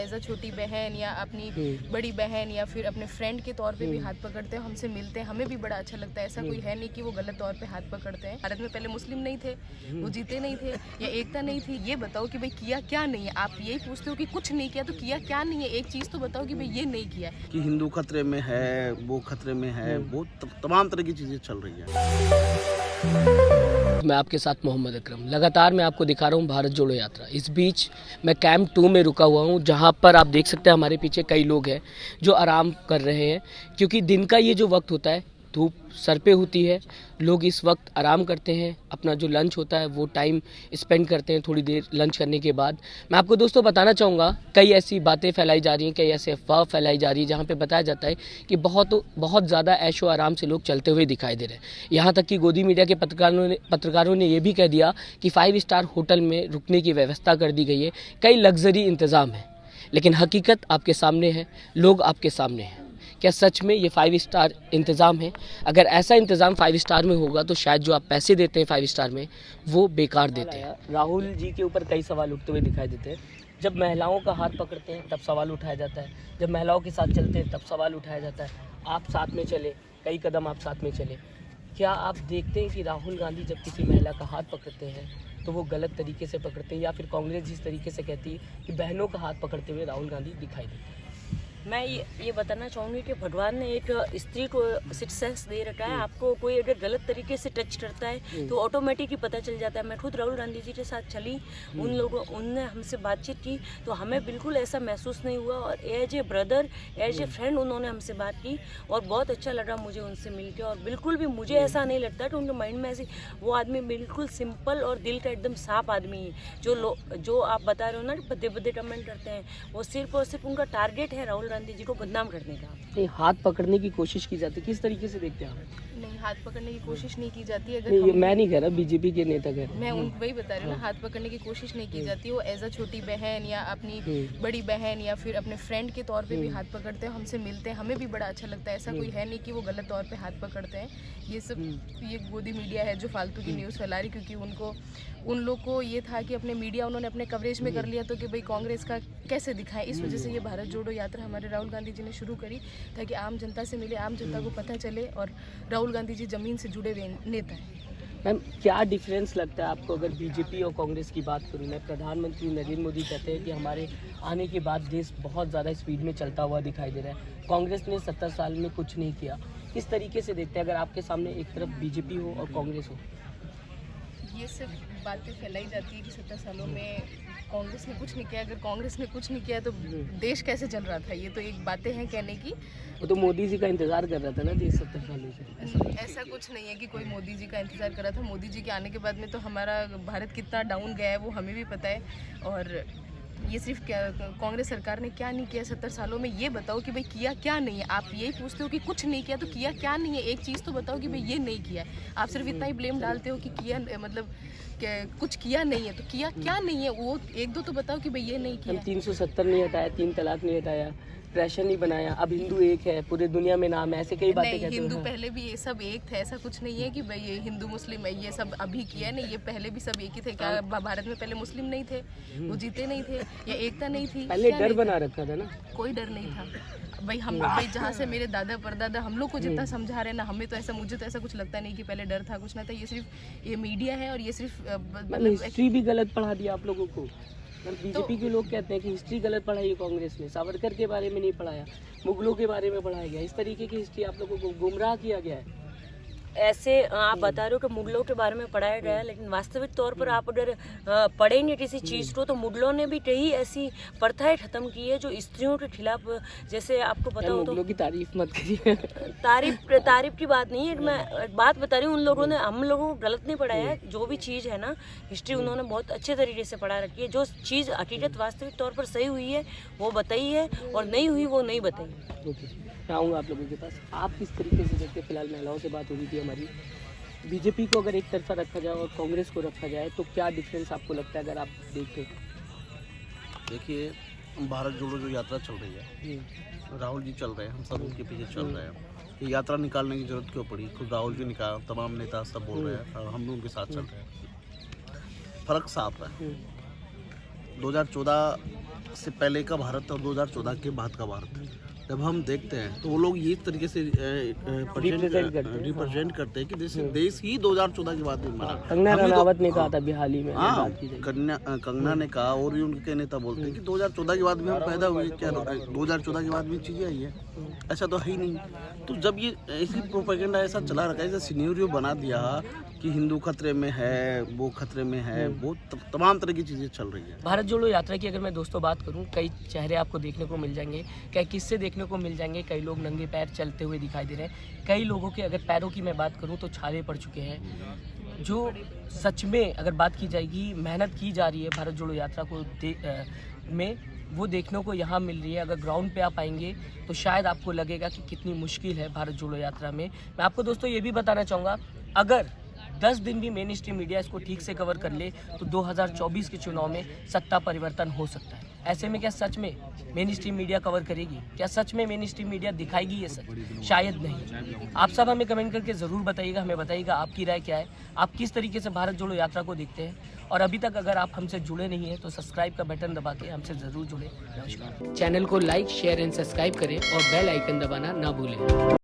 As a छोटी बहन या अपनी बड़ी बहन या फिर अपने फ्रेंड के तौर पे भी हाथ पकड़ते हैं, हमसे मिलते हैं, हमें भी बड़ा अच्छा लगता है। ऐसा कोई है नहीं कि वो गलत तौर पे हाथ पकड़ते हैं। भारत में पहले मुस्लिम नहीं थे, वो जीते नहीं थे या एकता नहीं थी। ये बताओ कि भाई किया क्या नहीं है। आप यही पूछते हो कि कुछ नहीं किया, तो किया क्या नहीं है, एक चीज़ तो बताओ कि भाई ये नहीं किया है। कि हिंदू खतरे में है, वो खतरे में है, बहुत तमाम तरह की चीज़ें चल रही हैं। मैं आपके साथ मोहम्मद अकरम। लगातार मैं आपको दिखा रहा हूँ भारत जोड़ो यात्रा। इस बीच मैं कैंप 2 में रुका हुआ हूँ, जहाँ पर आप देख सकते हैं हमारे पीछे कई लोग हैं जो आराम कर रहे हैं, क्योंकि दिन का ये जो वक्त होता है, धूप सर पे होती है, लोग इस वक्त आराम करते हैं, अपना जो लंच होता है वो टाइम स्पेंड करते हैं थोड़ी देर लंच करने के बाद। मैं आपको दोस्तों बताना चाहूँगा, कई ऐसी बातें फैलाई जा रही हैं, कई ऐसे अफवाह फैलाई जा रही है, जहाँ पे बताया जाता है कि बहुत ज़्यादा ऐशो आराम से लोग चलते हुए दिखाई दे रहे हैं। यहाँ तक कि गोदी मीडिया के पत्रकारों ने ये भी कह दिया कि 5 स्टार होटल में रुकने की व्यवस्था कर दी गई है, कई लग्जरी इंतज़ाम है। लेकिन हकीकत आपके सामने है, लोग आपके सामने हैं। क्या सच में ये 5 स्टार इंतज़ाम है? अगर ऐसा इंतज़ाम 5 स्टार में होगा तो शायद जो आप पैसे देते हैं 5 स्टार में, वो बेकार देते हैं। राहुल जी के ऊपर कई सवाल उठते हुए दिखाई देते हैं। जब महिलाओं का हाथ पकड़ते हैं तब सवाल उठाया जाता है, जब महिलाओं के साथ चलते हैं तब सवाल उठाया जाता है। आप साथ में चले, कई कदम आप साथ में चले। क्या आप देखते हैं कि राहुल गांधी जब किसी महिला का हाथ पकड़ते हैं तो वो गलत तरीके से पकड़ते हैं, या फिर कांग्रेस जिस तरीके से कहती है कि बहनों का हाथ पकड़ते हुए राहुल गांधी दिखाई देते हैं? मैं ये बताना चाहूँगी कि भगवान ने एक स्त्री को सिक्स सेंस दे रखा है। आपको कोई अगर गलत तरीके से टच करता है तो ऑटोमेटिक ही पता चल जाता है। मैं खुद राहुल गांधी जी के साथ चली, उनने हमसे बातचीत की तो हमें बिल्कुल ऐसा महसूस नहीं हुआ, और as a brother, as a friend उन्होंने हमसे बात की और बहुत अच्छा लगा मुझे उनसे मिलकर। और बिल्कुल भी मुझे ऐसा नहीं लगता कि उनके माइंड में ऐसी, वो आदमी बिल्कुल सिंपल और दिल का एकदम साफ आदमी है। जो आप बता रहे हो ना, बदे बदे कमेंट करते हैं, वो सिर्फ और सिर्फ उनका टारगेट है राहुल गांधी जी को बदनाम करने का। नहीं, हाथ पकड़ने की कोशिश की जाती है, किस तरीके से देखते हैं आप? नहीं, हाथ पकड़ने की कोशिश नहीं की जाती है। नहीं, मैं नहीं कह रहा, बीजेपी के नेता कह रहे हैं। मैं उनको वही बता रही हूँ ना, हाथ पकड़ने की कोशिश नहीं की जाती। वो एज अ छोटी बहन या अपनी बड़ी बहन या फिर अपने फ्रेंड के तौर पे भी हाथ पकड़ते हैं, हमसे मिलते हैं, हमें भी बड़ा अच्छा लगता है। ऐसा कोई है नहीं कि वो गलत तौर पे हाथ पकड़ते हैं। ये सब ये गोदी मीडिया है जो फालतू की न्यूज़ फैला रही, क्योंकि उन लोग को ये था कि अपने मीडिया उन्होंने अपने कवरेज में कर लिया, तो कि भाई कांग्रेस का कैसे दिखाएं। इस वजह से ये भारत जोड़ो यात्रा हमारे राहुल गांधी जी ने शुरू करी, ताकि आम जनता से मिले, आम जनता को पता चले, और राहुल गांधी जी ज़मीन से जुड़े हुए नेता हैं। मैम, क्या डिफरेंस लगता है आपको अगर बीजेपी और कांग्रेस की बात करूँ? मैं, प्रधानमंत्री नरेंद्र मोदी कहते हैं कि हमारे आने के बाद देश बहुत ज़्यादा स्पीड में चलता हुआ दिखाई दे रहा है। कांग्रेस ने 70 साल में कुछ नहीं किया। किस तरीके से देखते हैं अगर आपके सामने एक तरफ बीजेपी हो और कांग्रेस हो? ये सब बातें फैलाई जाती है कि 70 सालों में कांग्रेस ने कुछ नहीं किया। अगर कांग्रेस ने कुछ नहीं किया तो देश कैसे चल रहा था? ये तो एक बातें हैं कहने की। वो तो मोदी जी का इंतजार कर रहा था ना देश 70 सालों से। ऐसा कुछ नहीं है कि कोई मोदी जी का इंतजार कर रहा था। मोदी जी के आने के बाद में तो हमारा भारत कितना डाउन गया है वो हमें भी पता है। और ये सिर्फ कांग्रेस सरकार ने क्या नहीं किया 70 सालों में, ये बताओ कि भाई किया क्या नहीं है। आप यही पूछते हो कि कुछ नहीं किया, तो किया क्या नहीं है, एक चीज़ तो बताओ कि भाई ये नहीं किया है। आप सिर्फ इतना ही ब्लेम डालते हो कि किया, मतलब कुछ किया नहीं है, तो किया क्या नहीं है वो एक दो तो बताओ कि भाई ये नहीं किया। 370 नहीं हटाया, 3 तलाक नहीं हटाया, राशन नहीं बनाया, अब हिंदू एक है, पूरे दुनिया में नाम है, ऐसे कई बातें कहते हैं। हिंदू पहले भी ये सब एक थे, ऐसा कुछ नहीं है कि भाई ये हिंदू मुस्लिम है, ये सब अभी किया नहीं, ये पहले भी सब एक ही थे। क्या भारत में पहले मुस्लिम नहीं थे, वो जीते नहीं थे, या एकता नहीं थी? पहले डर बना रखा था ना, कोई डर नहीं था भाई जहाँ से मेरे दादा परदादा हम लोग को जितना समझा रहे हैं ना, हमें तो ऐसा, मुझे तो ऐसा कुछ लगता नहीं कि पहले डर था, कुछ ना था। ये सिर्फ ये मीडिया है, और ये सिर्फ हिस्ट्री भी गलत पढ़ा दिया आप लोगों को। बीजेपी के लोग कहते हैं कि हिस्ट्री गलत पढ़ाई है कांग्रेस ने, सावरकर के बारे में नहीं पढ़ाया, मुगलों के बारे में पढ़ाया गया। इस तरीके की हिस्ट्री आप लोगों को गुमराह किया गया है। ऐसे आप बता रहे हो कि मुगलों के बारे में पढ़ाया गया है, लेकिन वास्तविक तौर पर आप अगर पढ़ेंगे किसी चीज़ को, तो मुगलों ने भी कई ऐसी प्रथाएं खत्म की है जो स्त्रियों के खिलाफ, जैसे आपको पता हो तो। मुगलों की तारीफ मत करिए। तारीफ की बात नहीं है, मैं बात बता रही हूँ, उन लोगों ने हम लोगों को गलत नहीं पढ़ाया है। जो भी चीज़ है ना, हिस्ट्री उन्होंने बहुत अच्छे तरीके से पढ़ा रखी है। जो चीज़ हकीकत वास्तविक तौर पर सही हुई है वो बताई है, और नहीं हुई वो नहीं बताई। ओके, मैं आऊँगा आप लोगों के पास। आप किस तरीके से देखते हैं? फिलहाल महिलाओं से बात हो रही थी हमारी। बीजेपी को अगर एक तरफा रखा जाए और कांग्रेस को रखा जाए तो क्या डिफरेंस आपको लगता है अगर आप देखें? देखिए, भारत जोड़ो जो यात्रा चल रही है, राहुल जी चल रहे हैं, हम सब उनके पीछे चल रहे हैं। ये यात्रा निकालने की जरूरत क्यों पड़ी? खुद राहुल जी निकाल, तमाम नेता सब बोल रहे हैं और हम भी उनके साथ चल रहे हैं। फर्क साफ है। 2014 से पहले का भारत और 2014 के बाद का भारत जब हम देखते हैं तो वो लोग ये तरीके से रिप्रेजेंट करते हैं कि देश ही 2014 के बाद में बना। कंगना रनावत ने कहा था अभी हाल ही में, हाँ, कंगना ने कहा और भी उनके नेता बोलते हैं कि 2014 के बाद में हम पैदा हुए, क्या 2014 के बाद में चीज़ें आई है, ऐसा तो है ही नहीं। तो जब ये ऐसी प्रोपेगेंडा ऐसा चला रखा है, ऐसा सिनेरियो बना दिया कि हिंदू खतरे में है, वो खतरे में है, वो तमाम तरह की चीज़ें चल रही है। भारत जोड़ो यात्रा की अगर मैं दोस्तों बात करूं, कई चेहरे आपको देखने को मिल जाएंगे, कई किस्से देखने को मिल जाएंगे, कई लोग नंगे पैर चलते हुए दिखाई दे रहे हैं, कई लोगों के अगर पैरों की मैं बात करूं तो छाले पड़ चुके हैं। जो सच में अगर बात की जाएगी, मेहनत की जा रही है भारत जोड़ो यात्रा को में, वो देखने को यहाँ मिल रही है। अगर ग्राउंड पे आप आएंगे तो शायद आपको लगेगा कि कितनी मुश्किल है भारत जोड़ो यात्रा में। मैं आपको दोस्तों ये भी बताना चाहूँगा, अगर 10 दिन भी मेन स्ट्रीम मीडिया इसको ठीक से कवर कर ले तो 2024 के चुनाव में सत्ता परिवर्तन हो सकता है। ऐसे में क्या सच में मेन स्ट्रीम मीडिया कवर करेगी? क्या सच में मेन स्ट्रीम मीडिया दिखाएगी ये सच? शायद नहीं। आप सब हमें कमेंट करके ज़रूर बताइएगा, हमें बताइएगा आपकी राय क्या है, आप किस तरीके से भारत जोड़ो यात्रा को देखते हैं। और अभी तक अगर आप हमसे जुड़े नहीं हैं तो सब्सक्राइब का बटन दबा के हमसे ज़रूर जुड़े। नमस्कार। चैनल को लाइक, शेयर एंड सब्सक्राइब करें और बेल आइकन दबाना ना भूलें।